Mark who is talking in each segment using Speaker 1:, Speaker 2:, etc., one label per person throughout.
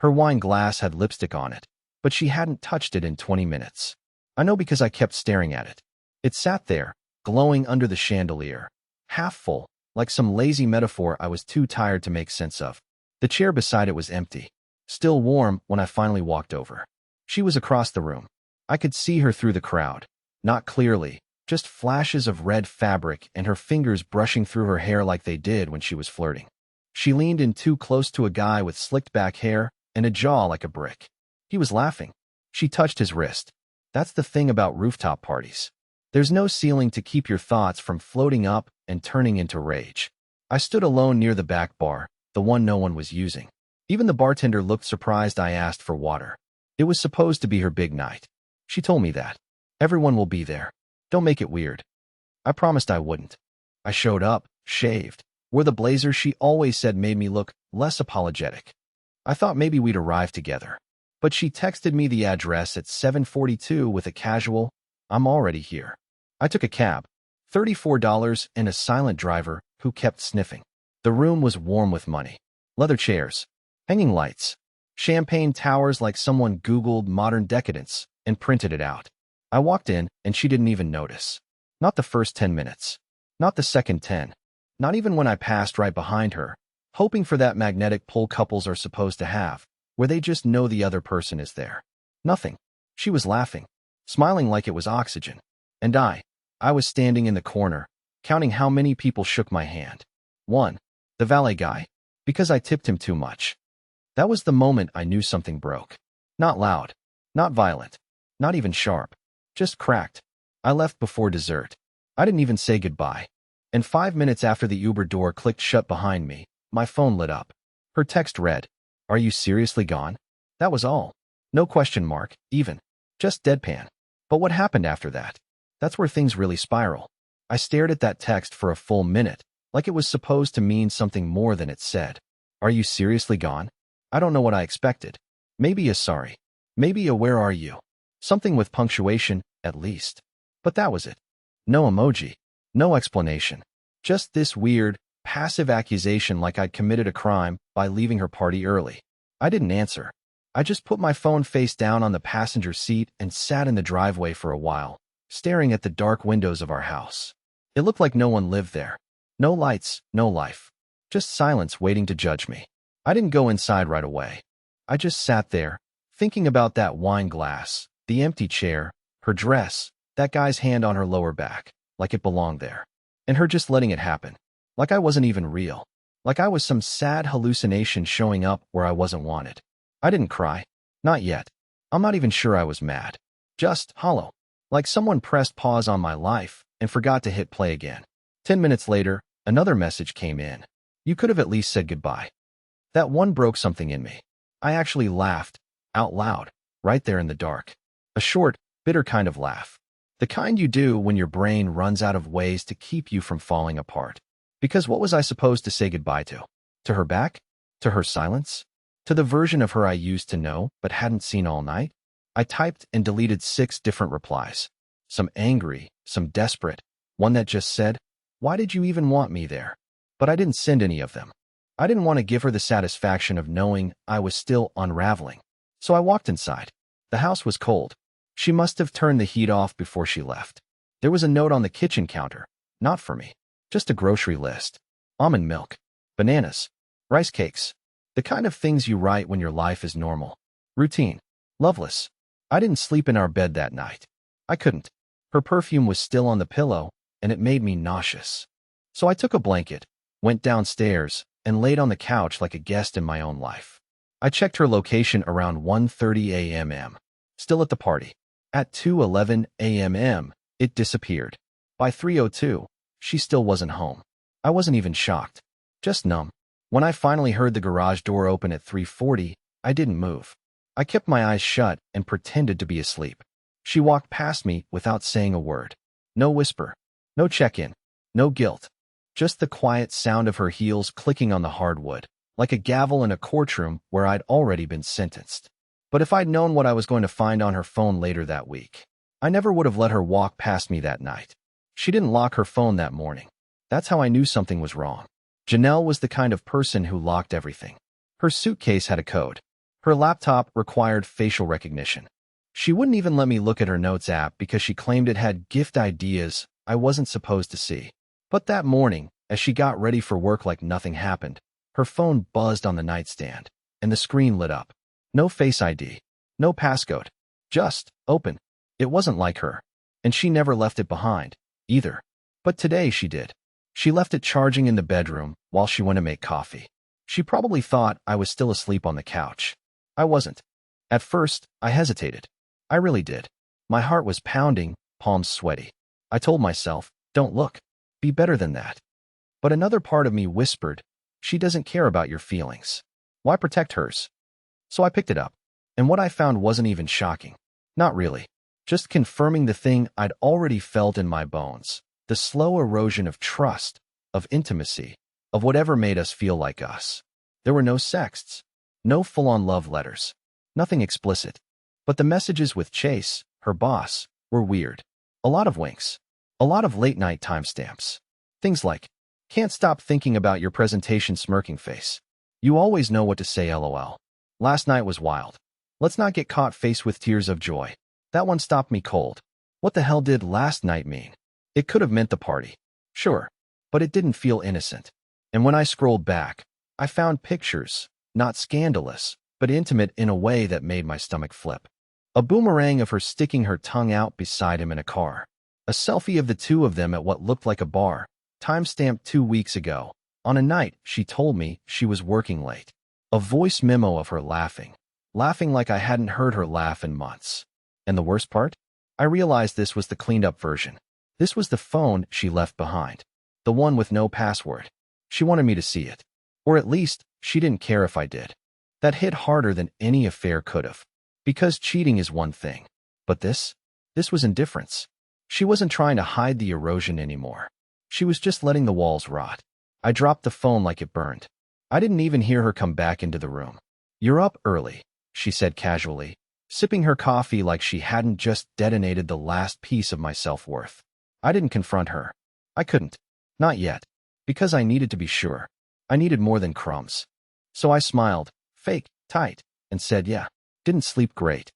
Speaker 1: Her wine glass had lipstick on it, but she hadn't touched it in 20 minutes. I know because I kept staring at it. It sat there, glowing under the chandelier, half full, like some lazy metaphor I was too tired to make sense of. The chair beside it was empty, still warm when I finally walked over. She was across the room. I could see her through the crowd. Not clearly, just flashes of red fabric and her fingers brushing through her hair like they did when she was flirting. She leaned in too close to a guy with slicked back hair and a jaw like a brick. He was laughing. She touched his wrist. That's the thing about rooftop parties. There's no ceiling to keep your thoughts from floating up and turning into rage. I stood alone near the back bar, the one no one was using. Even the bartender looked surprised I asked for water. It was supposed to be her big night. She told me that. Everyone will be there. Don't make it weird. I promised I wouldn't. I showed up, shaved, wore the blazer she always said made me look less apologetic. I thought maybe we'd arrive together. But she texted me the address at 7:42 with a casual, "I'm already here." I took a cab, $34 and a silent driver who kept sniffing. The room was warm with money. Leather chairs, hanging lights, champagne towers like someone Googled modern decadence and printed it out. I walked in and she didn't even notice. Not the first 10 minutes. Not the second 10. Not even when I passed right behind her, hoping for that magnetic pull couples are supposed to have, where they just know the other person is there. Nothing. She was laughing, smiling like it was oxygen. And I was standing in the corner, counting how many people shook my hand. 1. The valet guy, because I tipped him too much. That was the moment I knew something broke. Not loud, not violent, not even sharp, just cracked. I left before dessert. I didn't even say goodbye. And 5 minutes after the Uber door clicked shut behind me, my phone lit up. Her text read, "Are you seriously gone?" That was all. No question mark, even. Just deadpan. But what happened after that? That's where things really spiral. I stared at that text for a full minute, like it was supposed to mean something more than it said. Are you seriously gone? I don't know what I expected. Maybe a sorry. Maybe a where are you? Something with punctuation, at least. But that was it. No emoji. No explanation. Just this weird, passive accusation like I'd committed a crime by leaving her party early. I didn't answer. I just put my phone face down on the passenger seat and sat in the driveway for a while, staring at the dark windows of our house. It looked like no one lived there. No lights, no life. Just silence waiting to judge me. I didn't go inside right away. I just sat there, thinking about that wine glass, the empty chair, her dress, that guy's hand on her lower back, like it belonged there. And her just letting it happen. Like I wasn't even real. Like I was some sad hallucination showing up where I wasn't wanted. I didn't cry. Not yet. I'm not even sure I was mad. Just hollow. Like someone pressed pause on my life and forgot to hit play again. 10 minutes later, another message came in. You could have at least said goodbye. That one broke something in me. I actually laughed, out loud, right there in the dark. A short, bitter kind of laugh. The kind you do when your brain runs out of ways to keep you from falling apart. Because what was I supposed to say goodbye to? To her back? To her silence? To the version of her I used to know but hadn't seen all night? I typed and deleted 6 different replies. Some angry, some desperate, one that just said, "Why did you even want me there?" But I didn't send any of them. I didn't want to give her the satisfaction of knowing I was still unraveling. So I walked inside. The house was cold. She must have turned the heat off before she left. There was a note on the kitchen counter, not for me, just a grocery list. Almond milk, bananas, rice cakes, the kind of things you write when your life is normal. Routine. Loveless. I didn't sleep in our bed that night. I couldn't. Her perfume was still on the pillow, and it made me nauseous. So I took a blanket, went downstairs, and laid on the couch like a guest in my own life. I checked her location around 1:30 a.m. Still at the party. At 2:11 a.m., it disappeared. By 3:02, she still wasn't home. I wasn't even shocked. Just numb. When I finally heard the garage door open at 3:40, I didn't move. I kept my eyes shut and pretended to be asleep. She walked past me without saying a word. No whisper. No check-in. No guilt. Just the quiet sound of her heels clicking on the hardwood, like a gavel in a courtroom where I'd already been sentenced. But if I'd known what I was going to find on her phone later that week, I never would have let her walk past me that night. She didn't lock her phone that morning. That's how I knew something was wrong. Janelle was the kind of person who locked everything. Her suitcase had a code. Her laptop required facial recognition. She wouldn't even let me look at her notes app because she claimed it had gift ideas I wasn't supposed to see. But that morning, as she got ready for work like nothing happened, her phone buzzed on the nightstand, and the screen lit up. No Face ID, no passcode, just open. It wasn't like her, and she never left it behind, either. But today she did. She left it charging in the bedroom while she went to make coffee. She probably thought I was still asleep on the couch. I wasn't. At first, I hesitated. I really did. My heart was pounding, palms sweaty. I told myself, don't look. Be better than that. But another part of me whispered, she doesn't care about your feelings. Why protect hers? So I picked it up. And what I found wasn't even shocking. Not really. Just confirming the thing I'd already felt in my bones. The slow erosion of trust, of intimacy, of whatever made us feel like us. There were no sexts. No full-on love letters. Nothing explicit. But the messages with Chase, her boss, were weird. A lot of winks. A lot of late-night timestamps. Things like, can't stop thinking about your presentation smirking face. You always know what to say LOL. Last night was wild. Let's not get caught face with tears of joy. That one stopped me cold. What the hell did last night mean? It could have meant the party. Sure. But it didn't feel innocent. And when I scrolled back, I found pictures, not scandalous, but intimate in a way that made my stomach flip. A boomerang of her sticking her tongue out beside him in a car. A selfie of the two of them at what looked like a bar, timestamped 2 weeks ago, on a night she told me she was working late. A voice memo of her laughing. Laughing like I hadn't heard her laugh in months. And the worst part? I realized this was the cleaned-up version. This was the phone she left behind. The one with no password. She wanted me to see it. Or at least, she didn't care if I did. That hit harder than any affair could have. Because cheating is one thing. But this was indifference. She wasn't trying to hide the erosion anymore. She was just letting the walls rot. I dropped the phone like it burned. I didn't even hear her come back into the room. You're up early, she said casually, sipping her coffee like she hadn't just detonated the last piece of my self-worth. I didn't confront her. I couldn't. Not yet. Because I needed to be sure. I needed more than crumbs. So I smiled, fake, tight, and said, yeah, didn't sleep great.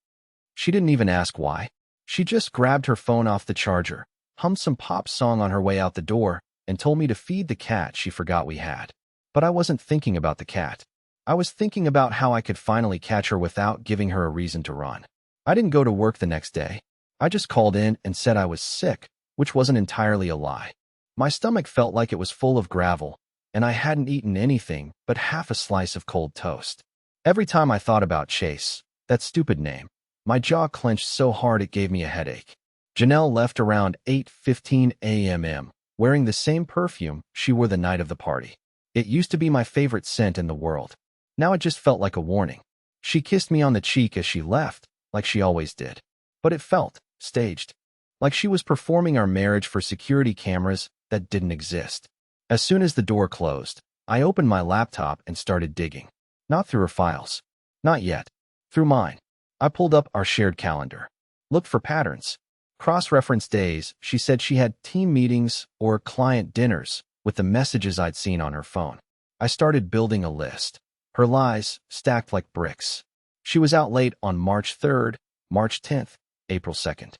Speaker 1: She didn't even ask why. She just grabbed her phone off the charger, hummed some pop song on her way out the door, and told me to feed the cat she forgot we had. But I wasn't thinking about the cat. I was thinking about how I could finally catch her without giving her a reason to run. I didn't go to work the next day. I just called in and said I was sick, which wasn't entirely a lie. My stomach felt like it was full of gravel, and I hadn't eaten anything but half a slice of cold toast. Every time I thought about Chase, that stupid name, my jaw clenched so hard it gave me a headache. Janelle left around 8:15 a.m., wearing the same perfume she wore the night of the party. It used to be my favorite scent in the world. Now it just felt like a warning. She kissed me on the cheek as she left, like she always did. But it felt staged. Like she was performing our marriage for security cameras that didn't exist. As soon as the door closed, I opened my laptop and started digging. Not through her files. Not yet. Through mine. I pulled up our shared calendar. Looked for patterns. Cross-reference days she said she had team meetings or client dinners with the messages I'd seen on her phone. I started building a list. Her lies stacked like bricks. She was out late on March 3rd, March 10th, April 2nd.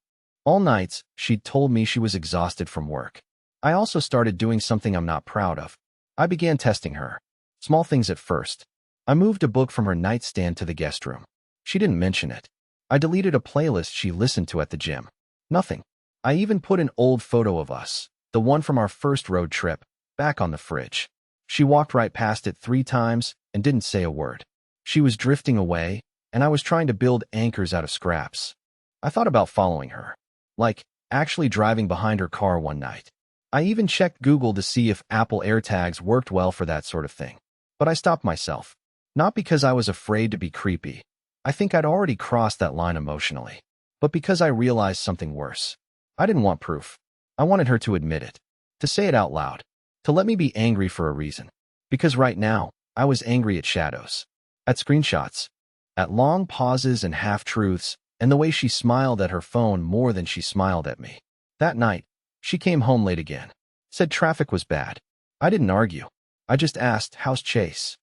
Speaker 1: All nights, she'd told me she was exhausted from work. I also started doing something I'm not proud of. I began testing her. Small things at first. I moved a book from her nightstand to the guest room. She didn't mention it. I deleted a playlist she listened to at the gym. Nothing. I even put an old photo of us, the one from our first road trip, back on the fridge. She walked right past it 3 times and didn't say a word. She was drifting away, and I was trying to build anchors out of scraps. I thought about following her. Like, actually driving behind her car one night. I even checked Google to see if Apple AirTags worked well for that sort of thing. But I stopped myself. Not because I was afraid to be creepy. I think I'd already crossed that line emotionally. But because I realized something worse. I didn't want proof. I wanted her to admit it. To say it out loud. To let me be angry for a reason. Because right now, I was angry at shadows. At screenshots. At long pauses and half-truths, and the way she smiled at her phone more than she smiled at me. That night, she came home late again. Said traffic was bad. I didn't argue. I just asked, how's Chase?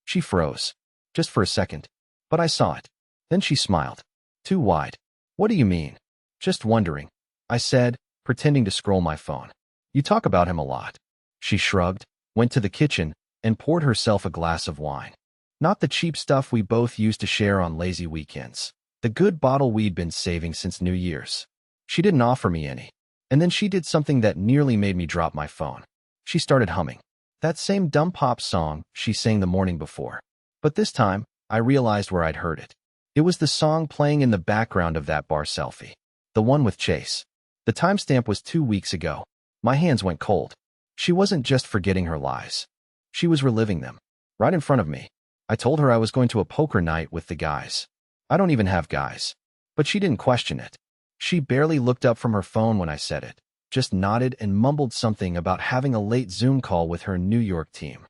Speaker 1: She froze. Just for a second. But I saw it. Then she smiled. Too wide. What do you mean? Just wondering, I said, pretending to scroll my phone. You talk about him a lot. She shrugged, went to the kitchen, and poured herself a glass of wine. Not the cheap stuff we both used to share on lazy weekends. The good bottle we'd been saving since New Year's. She didn't offer me any. And then she did something that nearly made me drop my phone. She started humming. That same dumb pop song she sang the morning before. But this time, I realized where I'd heard it. It was the song playing in the background of that bar selfie. The one with Chase. The timestamp was 2 weeks ago. My hands went cold. She wasn't just forgetting her lies. She was reliving them. Right in front of me. I told her I was going to a poker night with the guys. I don't even have guys. But she didn't question it. She barely looked up from her phone when I said it. Just nodded and mumbled something about having a late Zoom call with her New York team.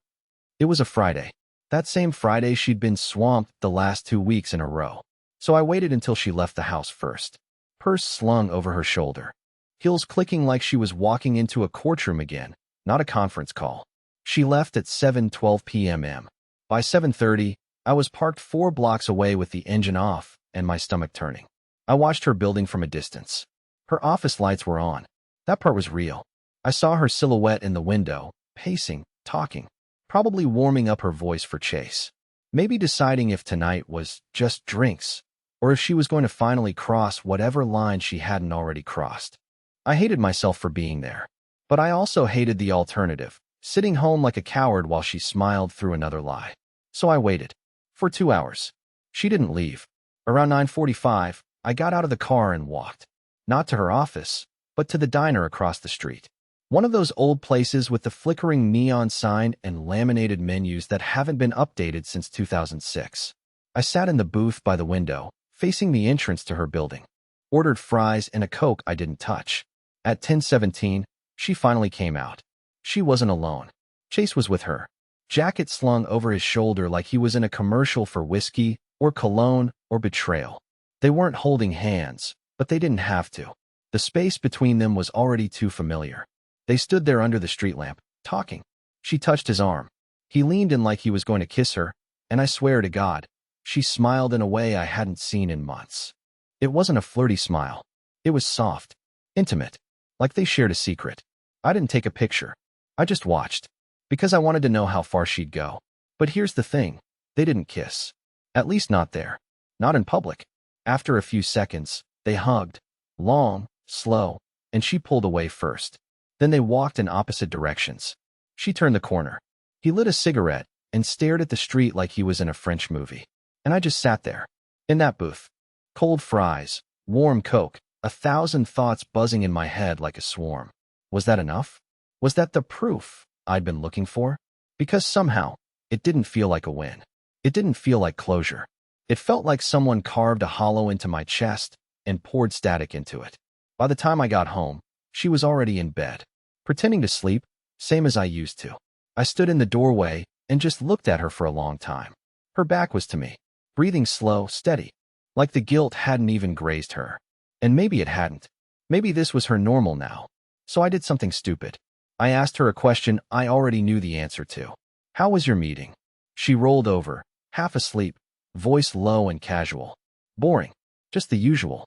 Speaker 1: It was a Friday. That same Friday she'd been swamped the last 2 weeks in a row. So I waited until she left the house first. Purse slung over her shoulder. Heels clicking like she was walking into a courtroom again, not a conference call. She left at 7:12 p.m. By 7:30, I was parked 4 blocks away with the engine off and my stomach turning. I watched her building from a distance. Her office lights were on. That part was real. I saw her silhouette in the window, pacing, talking, probably warming up her voice for Chase. Maybe deciding if tonight was just drinks, or if she was going to finally cross whatever line she hadn't already crossed. I hated myself for being there. But I also hated the alternative, sitting home like a coward while she smiled through another lie. So I waited. For 2 hours. She didn't leave. Around 9:45, I got out of the car and walked. Not to her office, but to the diner across the street. One of those old places with the flickering neon sign and laminated menus that haven't been updated since 2006. I sat in the booth by the window, facing the entrance to her building. Ordered fries and a Coke I didn't touch. At 10:17, she finally came out. She wasn't alone. Chase was with her. Jacket slung over his shoulder like he was in a commercial for whiskey, or cologne, or betrayal. They weren't holding hands, but they didn't have to. The space between them was already too familiar. They stood there under the street lamp, talking. She touched his arm. He leaned in like he was going to kiss her, and I swear to God, she smiled in a way I hadn't seen in months. It wasn't a flirty smile. It was soft, intimate, like they shared a secret. I didn't take a picture. I just watched, because I wanted to know how far she'd go. But here's the thing. They didn't kiss. At least not there. Not in public. After a few seconds, they hugged. Long, slow, and she pulled away first. Then they walked in opposite directions. She turned the corner. He lit a cigarette and stared at the street like he was in a French movie. And I just sat there. In that booth. Cold fries, warm Coke, 1,000 thoughts buzzing in my head like a swarm. Was that enough? Was that the proof I'd been looking for? Because somehow, it didn't feel like a win. It didn't feel like closure. It felt like someone carved a hollow into my chest and poured static into it. By the time I got home, she was already in bed, pretending to sleep, same as I used to. I stood in the doorway and just looked at her for a long time. Her back was to me, breathing slow, steady, like the guilt hadn't even grazed her. And maybe it hadn't. Maybe this was her normal now. So I did something stupid. I asked her a question I already knew the answer to. How was your meeting? She rolled over, half asleep, voice low and casual. Boring. Just the usual.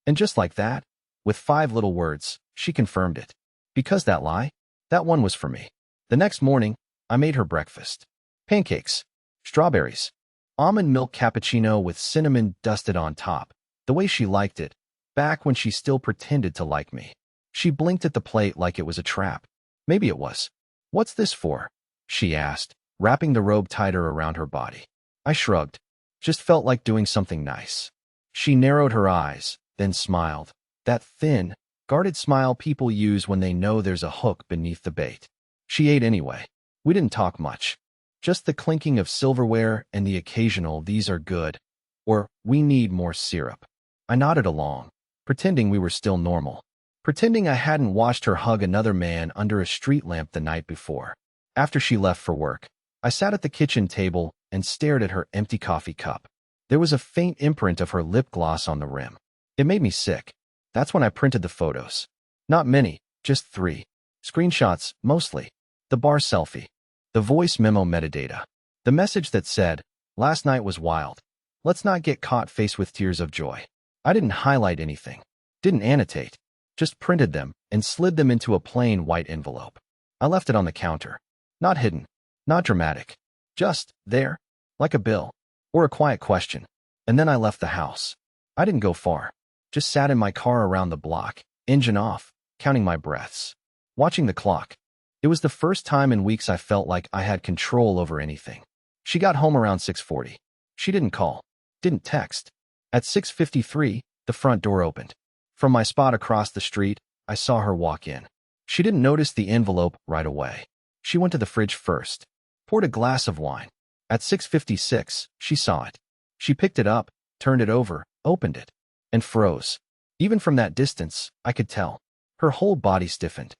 Speaker 1: And just like that, with 5 little words, she confirmed it. Because that lie? That one was for me. The next morning, I made her breakfast. Pancakes. Strawberries. Almond milk cappuccino with cinnamon dusted on top. The way she liked it. Back when she still pretended to like me. She blinked at the plate like it was a trap. Maybe it was. What's this for? She asked, wrapping the robe tighter around her body. I shrugged. Just felt like doing something nice. She narrowed her eyes, then smiled. That thin, guarded smile people use when they know there's a hook beneath the bait. She ate anyway. We didn't talk much. Just the clinking of silverware and the occasional "these are good," or "we need more syrup." I nodded along, pretending we were still normal. Pretending I hadn't watched her hug another man under a street lamp the night before. After she left for work, I sat at the kitchen table and stared at her empty coffee cup. There was a faint imprint of her lip gloss on the rim. It made me sick. That's when I printed the photos. Not many, just 3. Screenshots, mostly. The bar selfie. The voice memo metadata. The message that said, "Last night was wild. Let's not get caught faced with tears of joy. I didn't highlight anything, didn't annotate, just printed them and slid them into a plain white envelope. I left it on the counter. Not hidden, not dramatic, just there, like a bill or a quiet question. And then I left the house. I didn't go far, just sat in my car around the block, engine off, counting my breaths, watching the clock. It was the first time in weeks I felt like I had control over anything. She got home around 6:40. She didn't call, didn't text. At 6:53, the front door opened. From my spot across the street, I saw her walk in. She didn't notice the envelope right away. She went to the fridge first, poured a glass of wine. At 6:56, she saw it. She picked it up, turned it over, opened it, and froze. Even from that distance, I could tell. Her whole body stiffened.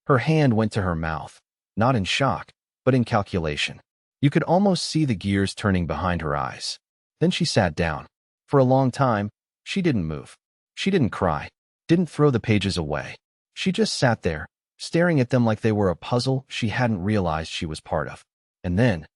Speaker 1: Her hand went to her mouth, not in shock, but in calculation. You could almost see the gears turning behind her eyes. Then she sat down. For a long time, she didn't move. She didn't cry, didn't throw the pages away. She just sat there, staring at them like they were a puzzle she hadn't realized she was part of. And then,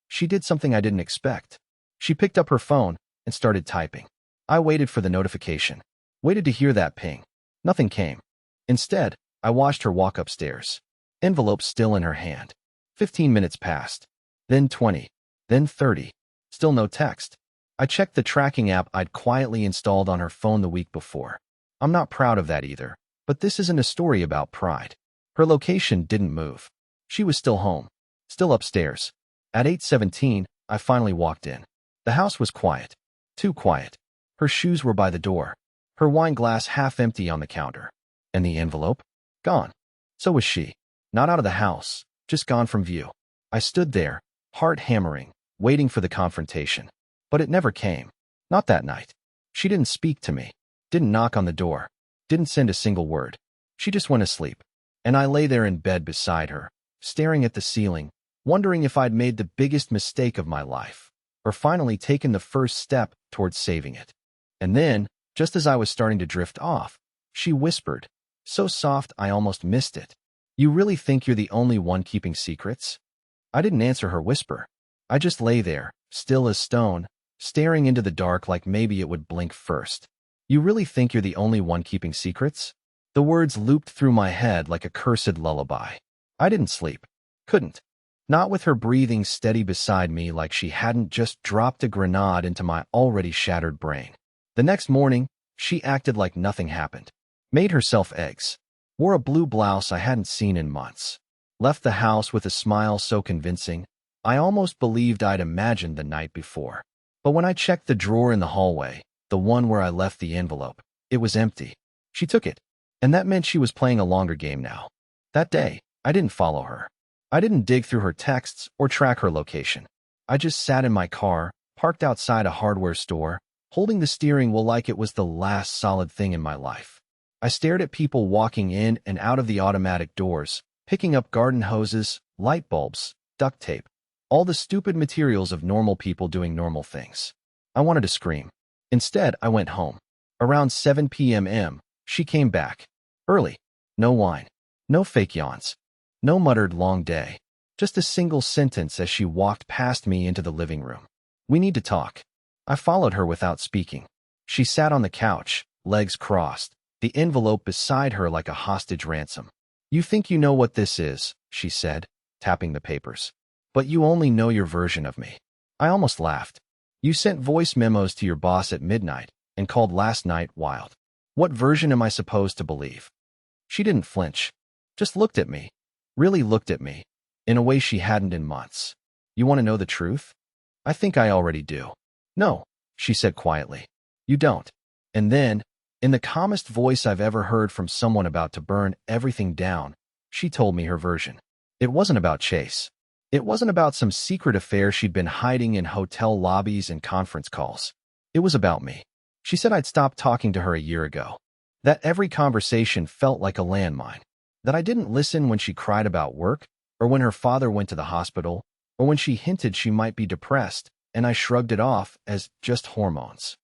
Speaker 1: she did something I didn't expect. She picked up her phone and started typing. I waited for the notification, waited to hear that ping. Nothing came. Instead, I watched her walk upstairs, envelope still in her hand. 15 minutes passed, then 20, then 30. Still no text. I checked the tracking app I'd quietly installed on her phone the week before. I'm not proud of that either, but this isn't a story about pride. Her location didn't move. She was still home, still upstairs. At 8:17, I finally walked in. The house was quiet, too quiet. Her shoes were by the door, her wine glass half empty on the counter. And the envelope? Gone. So was she. Not out of the house, just gone from view. I stood there, heart hammering, waiting for the confrontation. But it never came. Not that night. She didn't speak to me, didn't knock on the door, didn't send a single word. She just went asleep. And I lay there in bed beside her, staring at the ceiling, wondering if I'd made the biggest mistake of my life, or finally taken the first step towards saving it. And then, just as I was starting to drift off, she whispered, so soft I almost missed it. You really think you're the only one keeping secrets? I didn't answer her whisper. I just lay there, still as stone, staring into the dark like maybe it would blink first. You really think you're the only one keeping secrets? The words looped through my head like a cursed lullaby. I didn't sleep. Couldn't. Not with her breathing steady beside me like she hadn't just dropped a grenade into my already shattered brain. The next morning, she acted like nothing happened. Made herself eggs. Wore a blue blouse I hadn't seen in months. Left the house with a smile so convincing, I almost believed I'd imagined the night before. But when I checked the drawer in the hallway, the one where I left the envelope, it was empty. She took it. And that meant she was playing a longer game now. That day, I didn't follow her. I didn't dig through her texts or track her location. I just sat in my car, parked outside a hardware store, holding the steering wheel like it was the last solid thing in my life. I stared at people walking in and out of the automatic doors, picking up garden hoses, light bulbs, duct tape, all the stupid materials of normal people doing normal things. I wanted to scream. Instead, I went home. Around 7 p.m. She came back. Early. No wine. No fake yawns. No muttered long day. Just a single sentence as she walked past me into the living room. We need to talk. I followed her without speaking. She sat on the couch, legs crossed, the envelope beside her like a hostage ransom. You think you know what this is, she said, tapping the papers. But you only know your version of me. I almost laughed. You sent voice memos to your boss at midnight and called last night wild. What version am I supposed to believe? She didn't flinch. Just looked at me. Really looked at me. In a way she hadn't in months. You want to know the truth? I think I already do. No, she said quietly. You don't. And then, in the calmest voice I've ever heard from someone about to burn everything down, she told me her version. It wasn't about Chase. It wasn't about some secret affair she'd been hiding in hotel lobbies and conference calls. It was about me. She said I'd stopped talking to her a year ago. That every conversation felt like a landmine. That I didn't listen when she cried about work, or when her father went to the hospital, or when she hinted she might be depressed, and I shrugged it off as just hormones.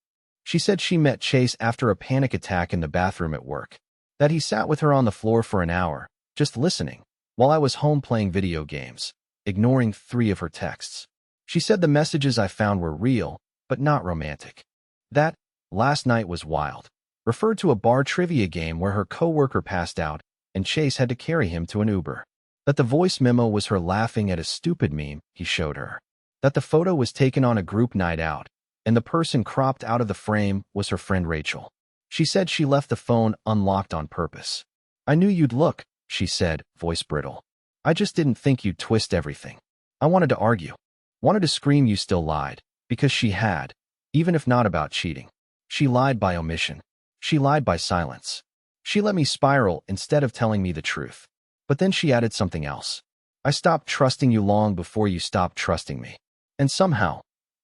Speaker 1: She said she met Chase after a panic attack in the bathroom at work. That he sat with her on the floor for an hour, just listening, while I was home playing video games, ignoring 3 of her texts. She said the messages I found were real, but not romantic. That last night was wild. Referred to a bar trivia game where her coworker passed out and Chase had to carry him to an Uber. That the voice memo was her laughing at a stupid meme he showed her. That the photo was taken on a group night out, and the person cropped out of the frame was her friend Rachel. She said she left the phone unlocked on purpose. "I knew you'd look," she said, voice brittle. "I just didn't think you'd twist everything. I wanted to argue. Wanted to scream you still lied, because she had, even if not about cheating. She lied by omission. She lied by silence. She let me spiral instead of telling me the truth. But then she added something else. I stopped trusting you long before you stopped trusting me. And somehow,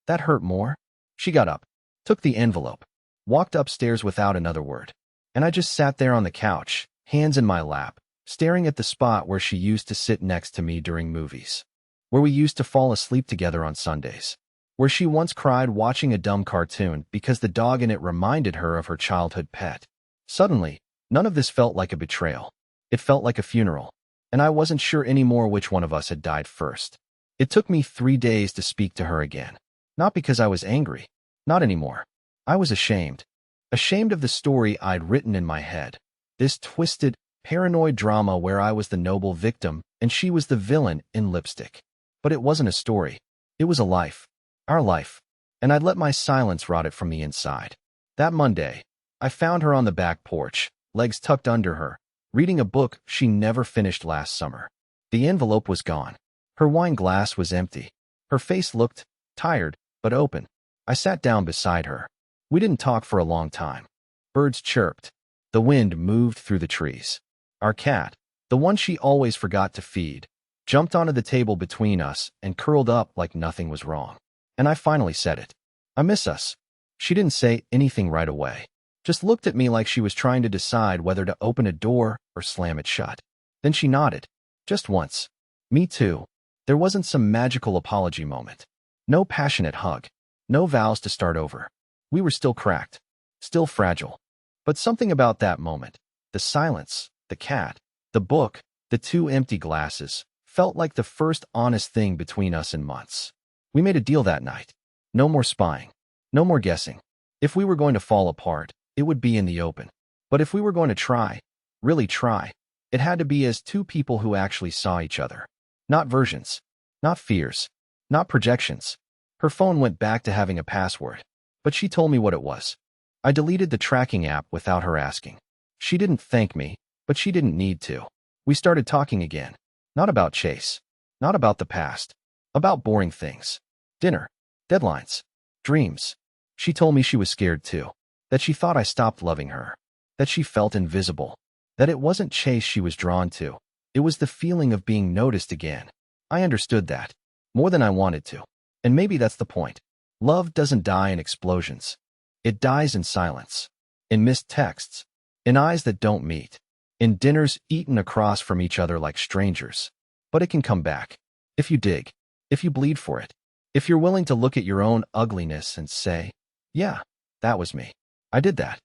Speaker 1: that hurt more." She got up, took the envelope, walked upstairs without another word. And I just sat there on the couch, hands in my lap, staring at the spot where she used to sit next to me during movies. Where we used to fall asleep together on Sundays. Where she once cried watching a dumb cartoon because the dog in it reminded her of her childhood pet. Suddenly, none of this felt like a betrayal. It felt like a funeral. And I wasn't sure anymore which one of us had died first. It took me 3 days to speak to her again. Not because I was angry. Not anymore. I was ashamed. Ashamed of the story I'd written in my head. This twisted, paranoid drama where I was the noble victim and she was the villain in lipstick. But it wasn't a story. It was a life. Our life. And I'd let my silence rot it from the inside. That Monday, I found her on the back porch, legs tucked under her, reading a book she never finished last summer. The envelope was gone. Her wine glass was empty. Her face looked tired, but open. I sat down beside her. We didn't talk for a long time. Birds chirped. The wind moved through the trees. Our cat, the one she always forgot to feed, jumped onto the table between us and curled up like nothing was wrong. And I finally said it. "I miss us." She didn't say anything right away. Just looked at me like she was trying to decide whether to open a door or slam it shut. Then she nodded. Just once. Me too. There wasn't some magical apology moment. No passionate hug. No vows to start over. We were still cracked. Still fragile. But something about that moment, the silence, the cat, the book, the 2 empty glasses, felt like the first honest thing between us in months. We made a deal that night. No more spying. No more guessing. If we were going to fall apart, it would be in the open. But if we were going to try, really try, it had to be as 2 people who actually saw each other. Not versions. Not fears. Not projections. Her phone went back to having a password. But she told me what it was. I deleted the tracking app without her asking. She didn't thank me, but she didn't need to. We started talking again. Not about Chase. Not about the past. About boring things. Dinner. Deadlines. Dreams. She told me she was scared too. That she thought I stopped loving her. That she felt invisible. That it wasn't Chase she was drawn to. It was the feeling of being noticed again. I understood that. More than I wanted to. And maybe that's the point. Love doesn't die in explosions. It dies in silence. In missed texts. In eyes that don't meet. In dinners eaten across from each other like strangers. But it can come back. If you dig. If you bleed for it. If you're willing to look at your own ugliness and say, "Yeah, that was me. I did that."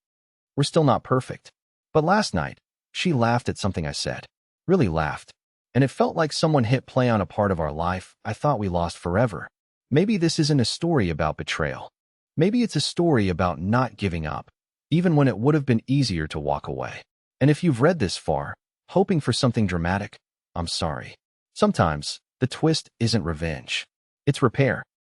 Speaker 1: We're still not perfect. But last night, she laughed at something I said. Really laughed. And it felt like someone hit play on a part of our life I thought we lost forever. Maybe this isn't a story about betrayal. Maybe it's a story about not giving up, even when it would have been easier to walk away. And if you've read this far, hoping for something dramatic, I'm sorry. Sometimes, the twist isn't revenge. It's repair.